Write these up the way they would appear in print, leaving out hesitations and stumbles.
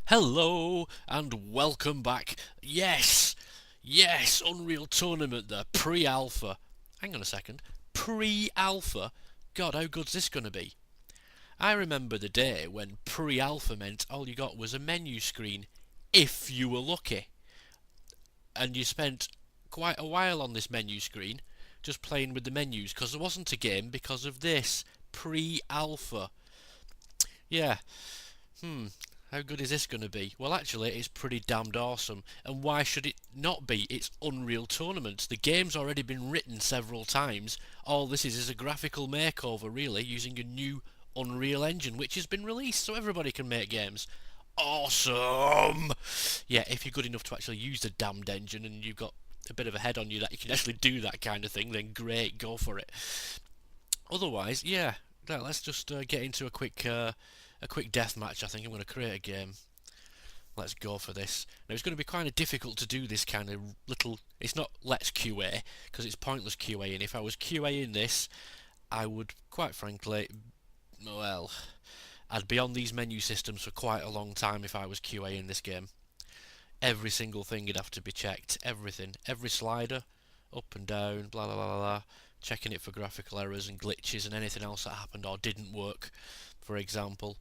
Hello and welcome back. Yes, yes, Unreal Tournament, the pre-alpha. Hang on a second. Pre-alpha? God, how good's this going to be? I remember the day when pre-alpha meant all you got was a menu screen, if you were lucky. And you spent quite a while on this menu screen, just playing with the menus, because there wasn't a game because of this. Pre-alpha. Yeah, how good is this going to be? Well, actually, it's pretty damned awesome. And why should it not be? It's Unreal Tournament. The game's already been written several times. All this is a graphical makeover, really, using a new Unreal Engine, which has been released so everybody can make games. Awesome! Yeah, if you're good enough to actually use the damned engine and you've got a bit of a head on you that you can actually do that kind of thing, then great, go for it. Otherwise, yeah, let's just get into a quick death match. I think I'm going to create a game. Let's go for this. Now it's going to be kind of difficult to do this kind of little. It's not let's QA because it's pointless QAing. If I was QAing this, I would quite frankly, well, I'd be on these menu systems for quite a long time if I was QAing this game. Every single thing would have to be checked. Everything, every slider, up and down, blah blah blah blah. Blah, checking it for graphical errors and glitches and anything else that happened or didn't work, for example.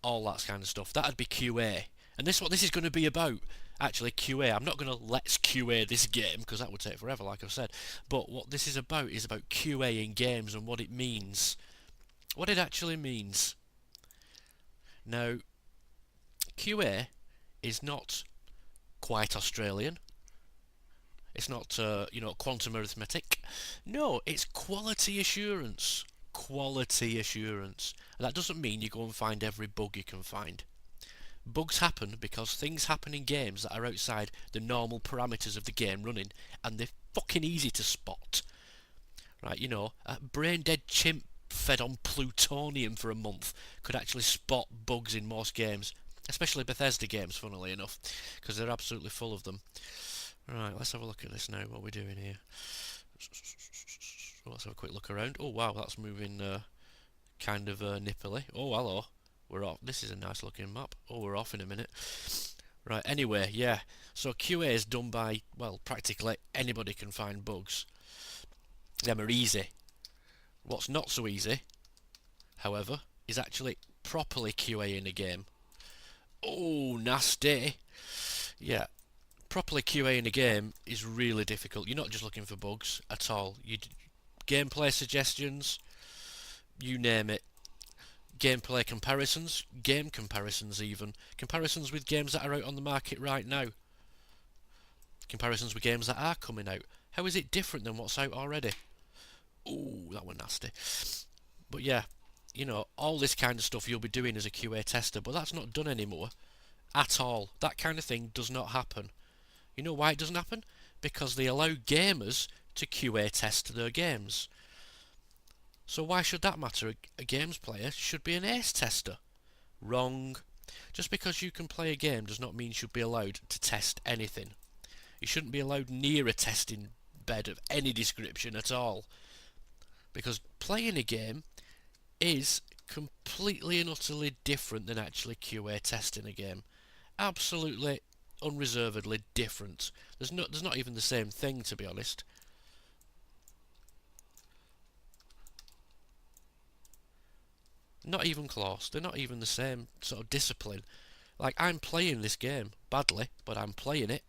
All that kind of stuff. That'd be QA. And this is what this is going to be about. Actually, QA. I'm not going to let's QA this game because that would take forever, like I've said. But what this is about QA in games and what it means. What it actually means. Now, QA is not quite Australian. It's not, quantum arithmetic. No, it's quality assurance. Quality assurance. And that doesn't mean you go and find every bug you can find. Bugs happen because things happen in games that are outside the normal parameters of the game running, and they're fucking easy to spot. Right, a brain-dead chimp fed on plutonium for a month could actually spot bugs in most games, especially Bethesda games, funnily enough, because they're absolutely full of them. Right, let's have a look at this now, what we're doing here. Let's have a quick look around. Oh wow, that's moving kind of nippily. Oh hello, we're off. This is a nice looking map. Oh, we're off in a minute. Right, anyway, yeah. So QA is done by, well, practically anybody can find bugs. Them are easy. What's not so easy, however, is actually properly QA in a game. Oh, nasty. Yeah, properly QA in a game is really difficult. You're not just looking for bugs at all. Gameplay suggestions, you name it. Gameplay comparisons, game comparisons even. Comparisons with games that are out on the market right now. Comparisons with games that are coming out. How is it different than what's out already? Ooh, that was nasty. But yeah, all this kind of stuff you'll be doing as a QA tester, but that's not done anymore. At all. That kind of thing does not happen. You know why it doesn't happen? Because they allow gamers to QA test their games. So why should that matter? A games player should be an ace tester. Wrong. Just because you can play a game does not mean you should be allowed to test anything. You shouldn't be allowed near a testing bed of any description at all. Because playing a game is completely and utterly different than actually QA testing a game. Absolutely, unreservedly different. There's not even the same thing, to be honest. Not even close. They're not even the same sort of discipline. Like, I'm playing this game badly, but I'm playing it.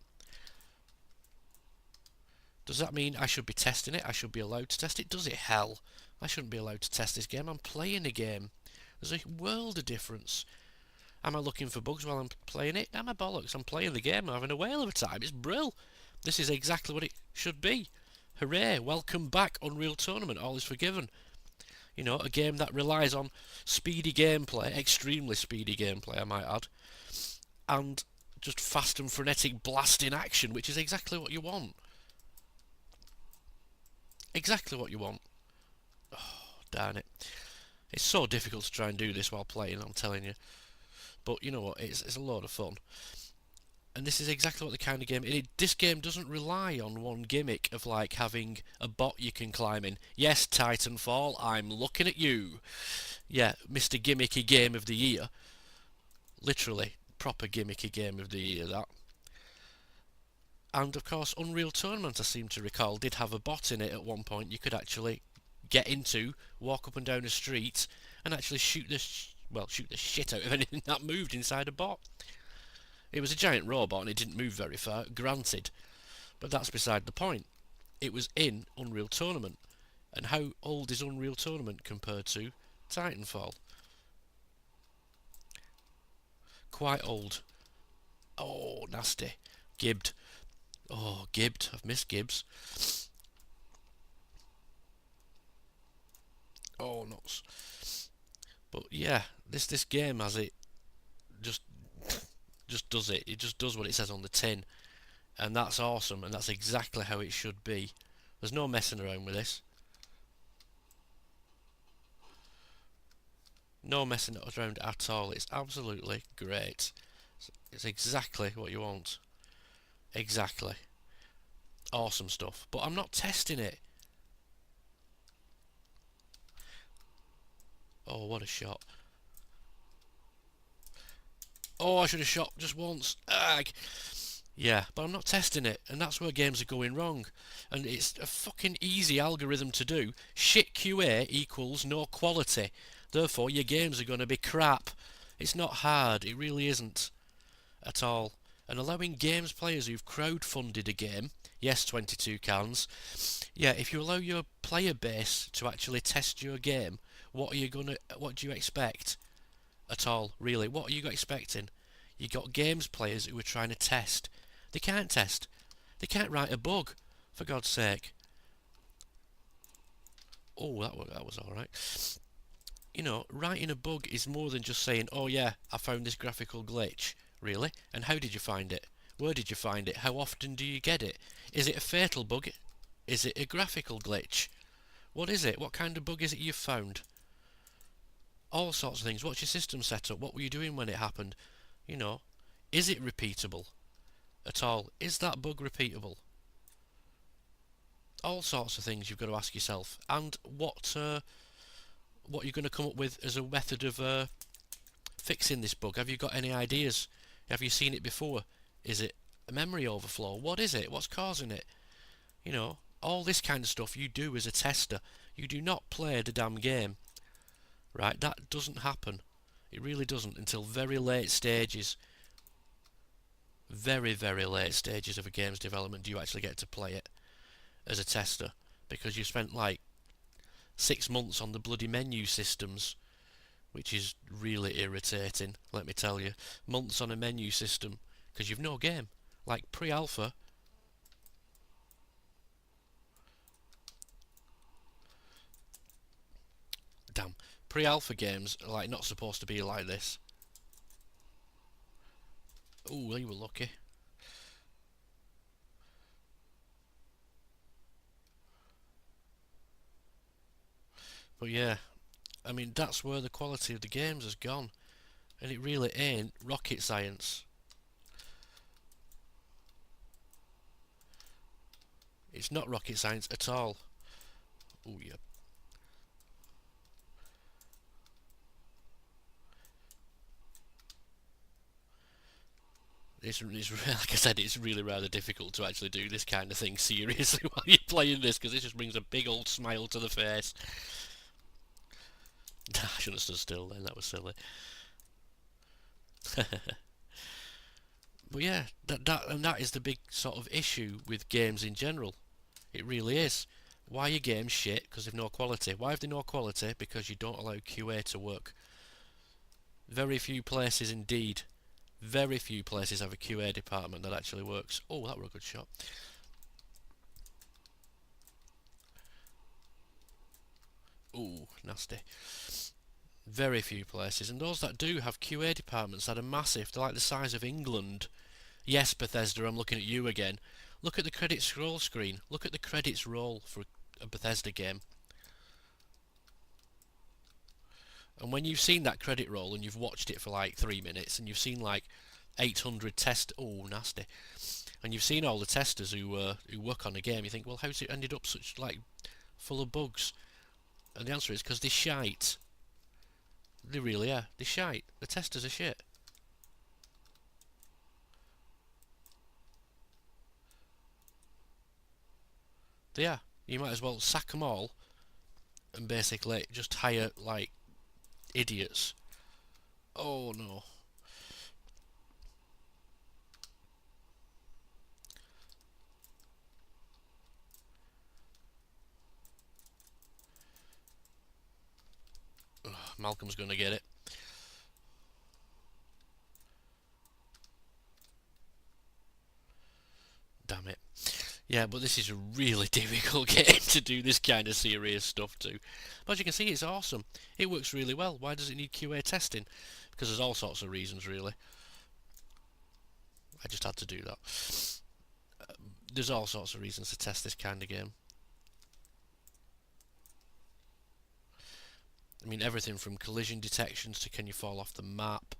Does that mean I should be testing it? I should be allowed to test it? Does it? Hell. I shouldn't be allowed to test this game. I'm playing a game. There's a world of difference. Am I looking for bugs while I'm playing it? Am I bollocks? I'm playing the game. I'm having a whale of a time. It's brill. This is exactly what it should be. Hooray. Welcome back, Unreal Tournament. All is forgiven. A game that relies on speedy gameplay, extremely speedy gameplay, I might add, and just fast and frenetic blasting action, which is exactly what you want. Exactly what you want. Oh, darn it. It's so difficult to try and do this while playing, I'm telling you. But you know what, it's a lot of fun. And this is exactly what the kind of game... this game doesn't rely on one gimmick of like having a bot you can climb in. Yes, Titanfall, I'm looking at you. Yeah, Mr. Gimmicky Game of the Year. Literally. proper gimmicky game of the year, that. And of course, Unreal Tournament, I seem to recall, did have a bot in it at one point you could actually get into, walk up and down a street, and actually shoot shoot the shit out of anything that moved inside a bot. It was a giant robot and it didn't move very far, granted, but that's beside the point. It was in Unreal Tournament. And how old is Unreal Tournament compared to Titanfall? Quite old. Oh, nasty. Gibbed. Oh, Gibbed. I've missed Gibbs. Oh, nuts. But yeah, this game has it just does it. It just does what it says on the tin. And that's awesome, and that's exactly how it should be. There's no messing around with this. No messing around at all. It's absolutely great. It's exactly what you want. Exactly. Awesome stuff. But I'm not testing it. Oh, what a shot. Oh, I should have shot just once. Ag. Yeah, but I'm not testing it, and that's where games are going wrong. And it's a fucking easy algorithm to do. Shit QA equals no quality. Therefore, your games are going to be crap. It's not hard. It really isn't. At all. And allowing games players who've crowdfunded a game, yes, 22 cans, yeah, if you allow your player base to actually test your game, what do you expect? At all, really? What are you expecting? You got games players who are trying to test. They can't test. They can't write a bug, for God's sake. Oh, that was all right. You know, writing a bug is more than just saying, "Oh yeah, I found this graphical glitch." Really? And how did you find it? Where did you find it? How often do you get it? Is it a fatal bug? Is it a graphical glitch? What is it? What kind of bug is it you've found? All sorts of things. What's your system setup? What were you doing when it happened? You know, is it repeatable at all? Is that bug repeatable? All sorts of things you've got to ask yourself. And what you're going to come up with as a method of fixing this bug. Have you got any ideas? Have you seen it before? Is it a memory overflow? What is it? What's causing it? You know, all this kind of stuff you do as a tester. You do not play the damn game. Right? That doesn't happen. It really doesn't until very late stages. Very, very late stages of a game's development do you actually get to play it as a tester. Because you spent like 6 months on the bloody menu systems, which is really irritating, let me tell you. Months on a menu system because you've no game. Like pre-alpha. Damn. Pre-alpha games are like not supposed to be like this. Ooh, you were lucky. But yeah, I mean, that's where the quality of the games has gone. And it really ain't rocket science. It's not rocket science at all. Oh, yeah. It's like I said, it's really rather difficult to actually do this kind of thing seriously while you're playing this, because it just brings a big old smile to the face. I shouldn't have stood still then, that was silly. But yeah, that is the big sort of issue with games in general. It really is. Why are your games shit? Because they've no quality. Why have they no quality? Because you don't allow QA to work. Very few places indeed. Very few places have a QA department that actually works. Oh, that were a good shot. Ooh, nasty. Very few places, and those that do have QA departments that are massive, they're like the size of England. Yes, Bethesda, I'm looking at you again. Look at the credits scroll screen. Look at the credits roll for a Bethesda game. And when you've seen that credit roll and you've watched it for like 3 minutes and you've seen like 800 oh, nasty, and you've seen all the testers who work on a game, you think, well, how's it ended up such like full of bugs? And the answer is because they're shite. They really are. They're shite. The testers are shit. They are. You might as well sack them all and basically just hire, like, idiots. Oh no. Ugh, Malcolm's gonna get it. Damn it. Yeah, but this is a really difficult game to do this kind of serious stuff to. But as you can see, it's awesome. It works really well. Why does it need QA testing? Because there's all sorts of reasons, really. I just had to do that. There's all sorts of reasons to test this kind of game. I mean, everything from collision detections to can you fall off the map.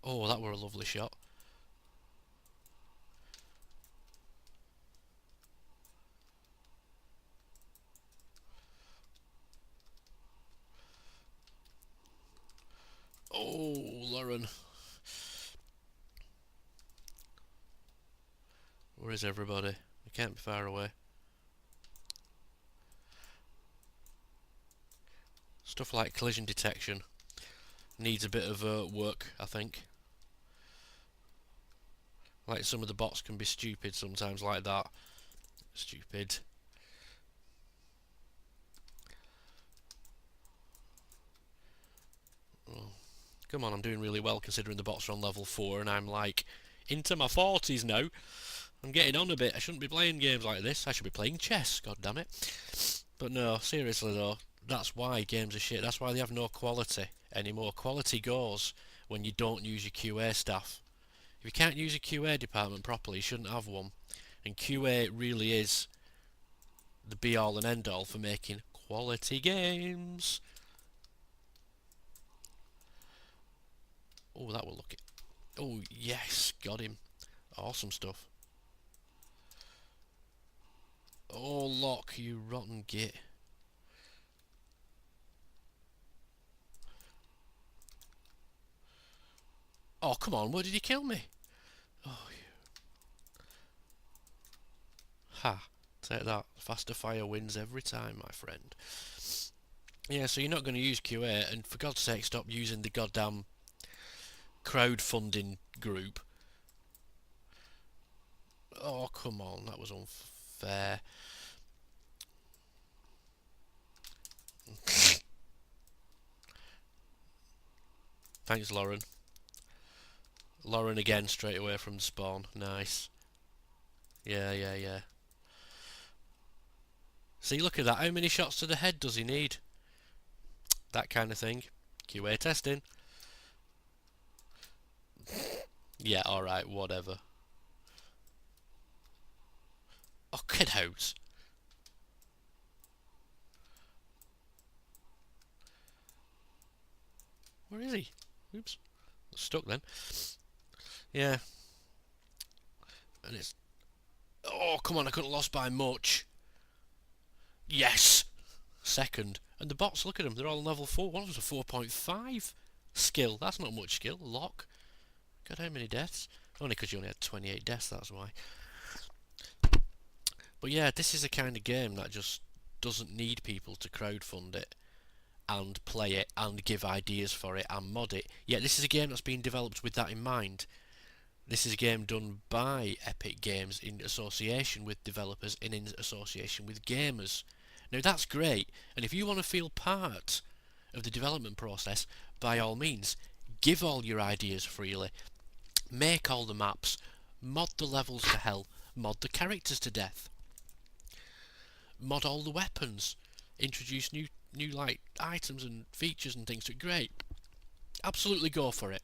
Oh, that were a lovely shot. Oh, Lauren. Where is everybody? They can't be far away. Stuff like collision detection needs a bit of work, I think. Like, some of the bots can be stupid sometimes like that. Stupid. Oh, come on, I'm doing really well considering the bots are on level 4 and I'm like into my 40s now. I'm getting on a bit. I shouldn't be playing games like this. I should be playing chess, god damn it. But no, seriously though, that's why games are shit. That's why they have no quality anymore. Quality goes when you don't use your QA staff. If you can't use a QA department properly, you shouldn't have one. And QA really is the be all and end all for making quality games. Oh, that will look it. Oh, yes, got him. Awesome stuff. Oh, lock, you rotten git. Oh, come on, where did he kill me? Oh, ha. Take that. Faster fire wins every time, my friend. Yeah, so you're not going to use QA, and for God's sake, stop using the goddamn crowdfunding group. Oh, come on, that was unfair. Thanks, Lauren. Lauren again, straight away from the spawn. Nice. Yeah, yeah, yeah. See, look at that. How many shots to the head does he need? That kind of thing. QA testing. Yeah, alright, whatever. Oh, get out. Where is he? Oops. Stuck then. Yeah. And it's... Oh, come on, I couldn't have lost by much. Yes! Second. And the bots, look at them, they're all level 4. One of them's a 4.5 skill. That's not much skill. Lock. God, how many deaths? Only because you only had 28 deaths, that's why. But yeah, this is a kind of game that just doesn't need people to crowdfund it and play it and give ideas for it and mod it. Yet this is a game that's been developed with that in mind. This is a game done by Epic Games in association with developers and in association with gamers. Now that's great, and if you want to feel part of the development process, by all means, give all your ideas freely. Make all the maps, mod the levels to hell, mod the characters to death. Mod all the weapons, introduce new like items and features and things to it. Great. Absolutely go for it.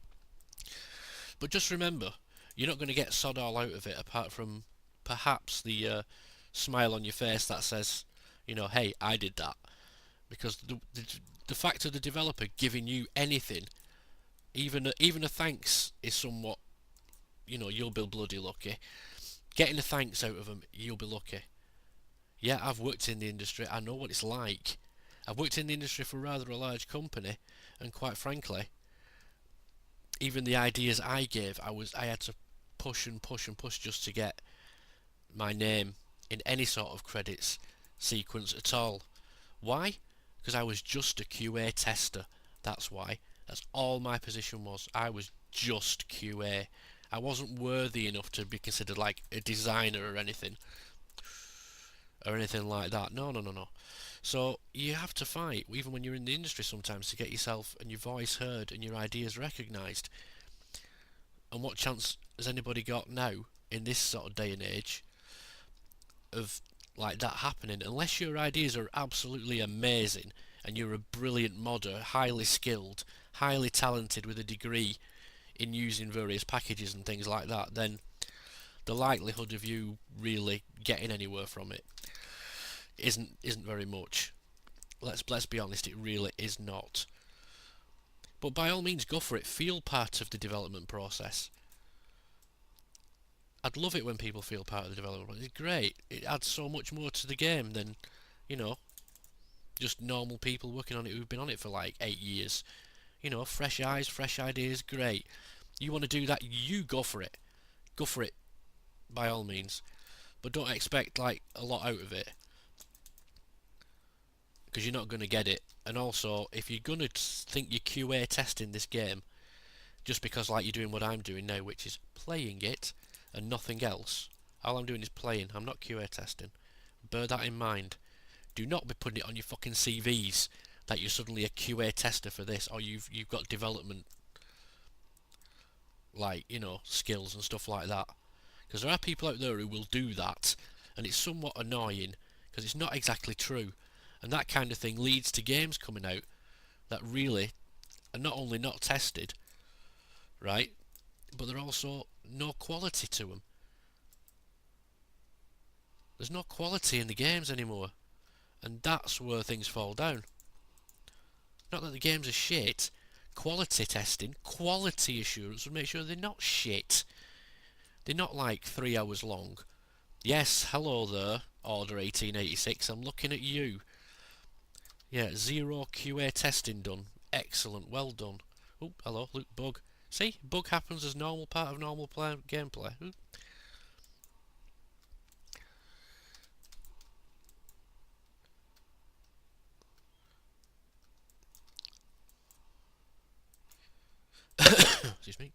But just remember, you're not going to get sod all out of it apart from perhaps the smile on your face that says, you know, hey, I did that. Because the fact of the developer giving you anything, even a thanks is somewhat, you know, you'll be bloody lucky. Getting a thanks out of them, you'll be lucky. Yeah, I've worked in the industry. I know what it's like. I've worked in the industry for rather a large company, and quite frankly, even the ideas I gave, I had to push and push and push just to get my name in any sort of credits sequence at all. Why? Because I was just a QA tester. That's why. That's all my position was. I was just QA. I wasn't worthy enough to be considered like a designer or anything like that. No, no, no, no. So you have to fight, even when you're in the industry sometimes, to get yourself and your voice heard and your ideas recognised. And what chance has anybody got now in this sort of day and age of like that happening? Unless your ideas are absolutely amazing and you're a brilliant modder, highly skilled, highly talented with a degree in using various packages and things like that, then the likelihood of you really getting anywhere from it isn't very much. Let's be honest, it really is not. But by all means, go for it. Feel part of the development process. I'd love it when people feel part of the development process. It's great. It adds so much more to the game than, you know, just normal people working on it who've been on it for like 8 years. You know, fresh eyes, fresh ideas, great. You want to do that, you go for it. Go for it, by all means. But don't expect like a lot out of it, because you're not going to get it. And also, if you're going to think you're QA testing this game, just because like you're doing what I'm doing now, which is playing it and nothing else, all I'm doing is playing. I'm not QA testing. Bear that in mind. Do not be putting it on your fucking CVs that you're suddenly a QA tester for this, or you've got development like skills and stuff like that. Because there are people out there who will do that, and it's somewhat annoying because it's not exactly true, and that kind of thing leads to games coming out that really are not only not tested, right, but they're also no quality to them. There's no quality in the games anymore, and that's where things fall down. Not that the games are shit. Quality testing, quality assurance would make sure they're not shit. They're not like 3 hours long. Yes, hello there, Order 1886, I'm looking at you. Yeah, zero QA testing done. Excellent, well done. Oh, hello, look, bug. See, bug happens as normal part of normal gameplay. Ooh. Excuse me.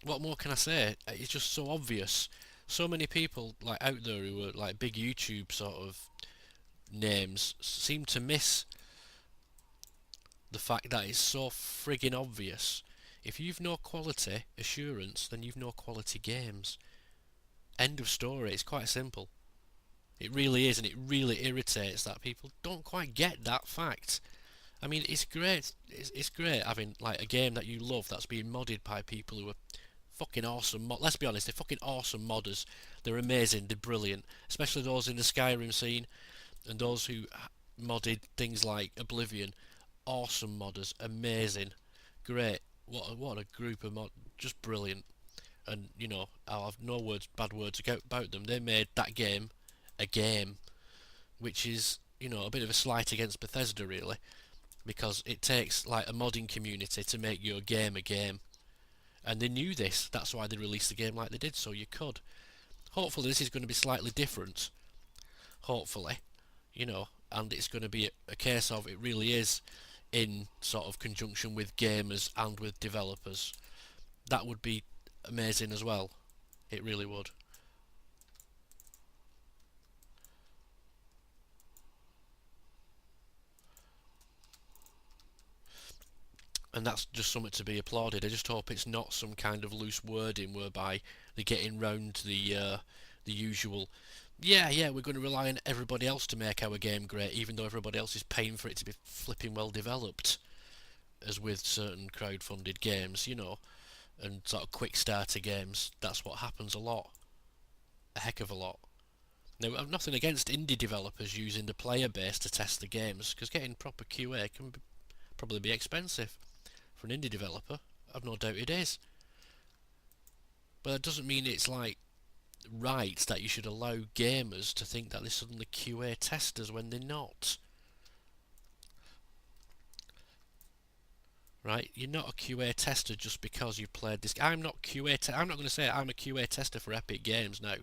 What more can I say? It's just so obvious. So many people like out there who are like big YouTube sort of names seem to miss the fact that it's so friggin' obvious. If you've no quality assurance, then you've no quality games. End of story. It's quite simple. It really is, and it really irritates that people don't quite get that fact. I mean, it's great. It's great having like a game that you love that's being modded by people who are fucking awesome. Let's be honest, they're fucking awesome modders. They're amazing. They're brilliant, especially those in the Skyrim scene and those who modded things like Oblivion. Awesome modders, amazing, great. What a group of just brilliant. And I'll have no bad words about them. They made that game a game, which is a bit of a slight against Bethesda really, because it takes like a modding community to make your game a game, and they knew this. That's why they released the game like they did, so you could. Hopefully, this is going to be slightly different. Hopefully, and it's going to be a case of it really is in sort of conjunction with gamers and with developers. That would be amazing as well. It really would. And that's just something to be applauded. I just hope it's not some kind of loose wording whereby they're getting round the usual. Yeah, we're going to rely on everybody else to make our game great, even though everybody else is paying for it to be flipping well developed, as with certain crowd-funded games, and sort of quick starter games. That's what happens a lot, a heck of a lot. Now, I've nothing against indie developers using the player base to test the games, because getting proper QA can probably be expensive for an indie developer. I've no doubt it is. But that doesn't mean it's like right that you should allow gamers to think that they're suddenly QA testers when they're not. Right? You're not a QA tester just because you've played this. I'm not I'm not going to say I'm a QA tester for Epic Games now.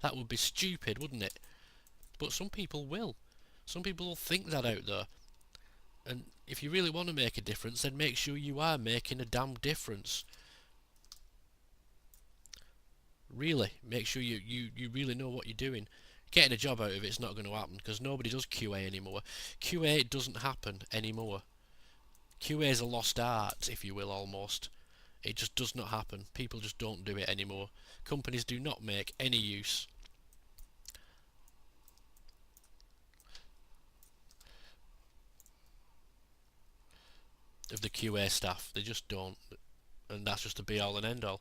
That would be stupid, wouldn't it? But some people will. Some people will think that out there. And if you really want to make a difference, then make sure you are making a damn difference. Really, make sure you really know what you're doing. Getting a job out of it's not going to happen because nobody does QA anymore. QA doesn't happen anymore. QA is a lost art, if you will, almost. It just does not happen. People just don't do it anymore. Companies do not make any use of the QA staff. They just don't. And that's just the be all and end all.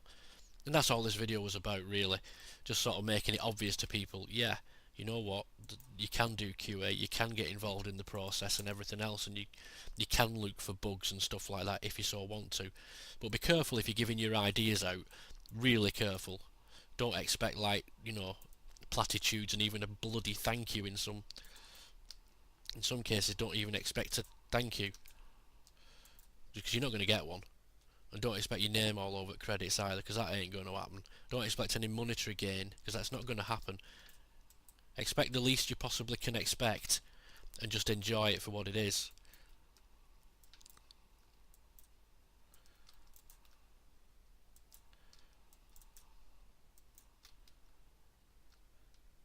And that's all this video was about, really. Just sort of making it obvious to people, yeah, you know what, you can do QA, you can get involved in the process and everything else, and you can look for bugs and stuff like that if you so want to. But be careful if you're giving your ideas out. Really careful. Don't expect, like, you know, platitudes and even a bloody thank you in some cases. Don't even expect a thank you, because you're not going to get one. And don't expect your name all over credits either, because that ain't going to happen. Don't expect any monetary gain, because that's not going to happen. Expect the least you possibly can expect, and just enjoy it for what it is.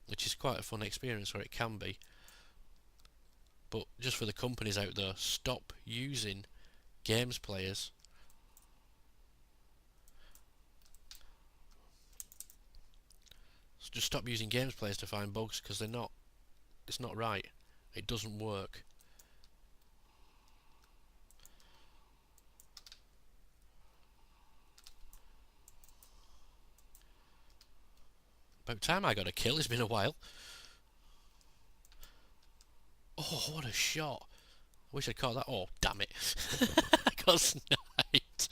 Which is quite a fun experience, or it can be. But just for the companies out there, stop using games players. Just stop using games players to find bugs, because they're not. It's not right. It doesn't work. About time I got a kill. It's been a while. Oh, what a shot! I wish I'd caught that. Oh, damn it! I got sniped.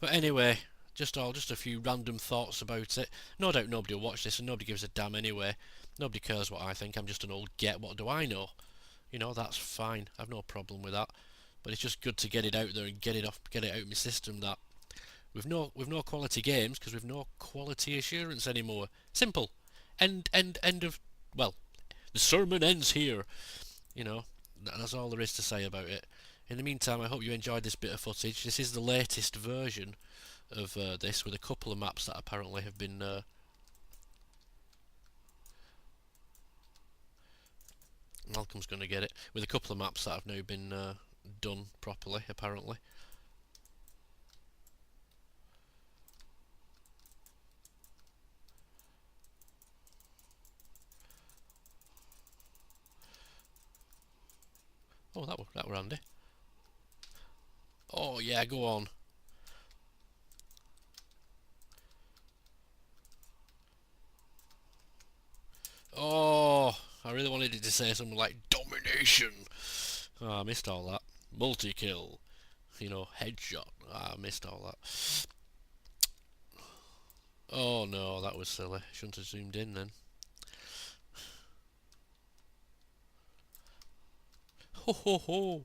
But anyway, just a few random thoughts about it. No doubt nobody will watch this, and nobody gives a damn anyway. Nobody cares what I think. I'm just an old get. What do I know? You know, that's fine. I've no problem with that. But it's just good to get it out there and get it out of my system that we've no quality games because we've no quality assurance anymore. Simple. End of. Well, the sermon ends here. You know, that's all there is to say about it. In the meantime, I hope you enjoyed this bit of footage. This is the latest version of this, with a couple of maps that apparently have been Malcolm's going to get it, with a couple of maps that have now been done properly, apparently. Oh, that were handy. Oh yeah, go on. Oh, I really wanted it to say something like domination. Oh, I missed all that. Multi-kill. You know, headshot. I missed all that. Oh no, that was silly. Shouldn't have zoomed in then. Ho ho ho!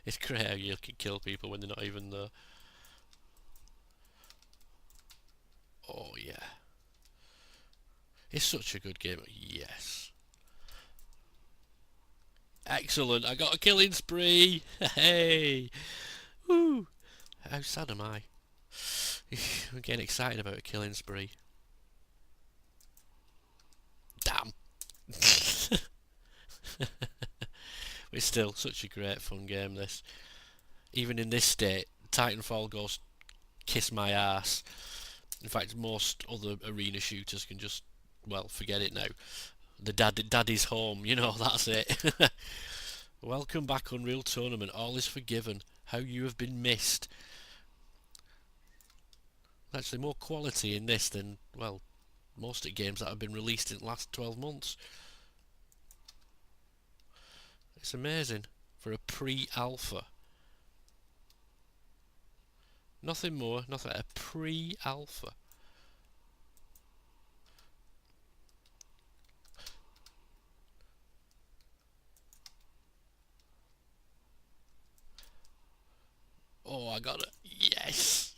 It's great how you can kill people when they're not even there. Oh yeah. It's such a good game. Yes. Excellent. I got a killing spree. Hey. Woo. How sad am I? I'm getting excited about a killing spree. Damn. It's still such a great fun game, this. Even in this state, Titanfall goes kiss my ass. In fact, most other arena shooters can just, well, forget it now. The daddy's home, you know, that's it. Welcome back, Unreal Tournament. All is forgiven. How you have been missed. Actually, more quality in this than, well, most of the games that have been released in the last 12 months. It's amazing for a pre-alpha. Nothing more, nothing. A pre-alpha. Oh, I got it. Yes.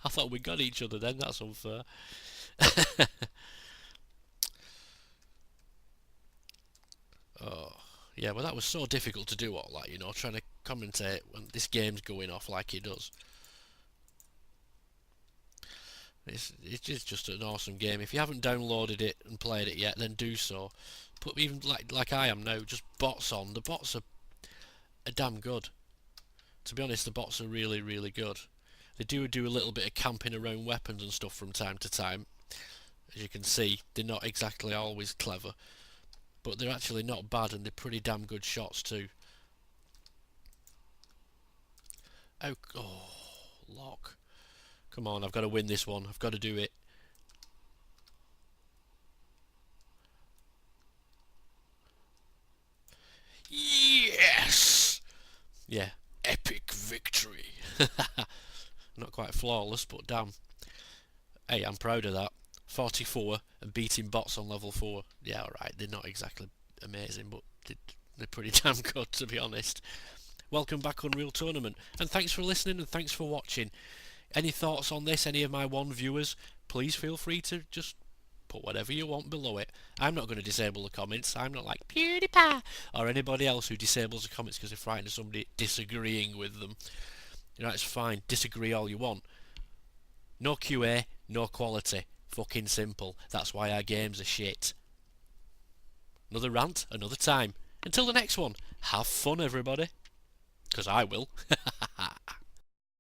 I thought we got each other then. That's unfair. Oh, yeah, well, that was so difficult to do all that, you know, trying to commentate when this game's going off like it does. It's just an awesome game. If you haven't downloaded it and played it yet, then do so. Put even like I am now, just bots on. The bots are damn good. To be honest, the bots are really, really good. They do a little bit of camping around weapons and stuff from time to time. As you can see, they're not exactly always clever, but they're actually not bad, and they're pretty damn good shots too. Oh, lock. Come on, I've got to win this one. I've got to do it. Yes! Yeah, epic victory. Not quite flawless, but damn. Hey, I'm proud of that. 44 and beating bots on level 4. Yeah, alright, they're not exactly amazing, but they're pretty damn good, to be honest. Welcome back, Unreal Tournament, and thanks for listening and thanks for watching. Any thoughts on this, any of my one viewers, please feel free to just put whatever you want below it. I'm not going to disable the comments. I'm not like PewDiePie or anybody else who disables the comments because they're frightened of somebody disagreeing with them. You know, it's fine. Disagree all you want. No QA, no quality. Fucking simple. That's why our games are shit. Another rant, another time. Until the next one, have fun, everybody. Because I will.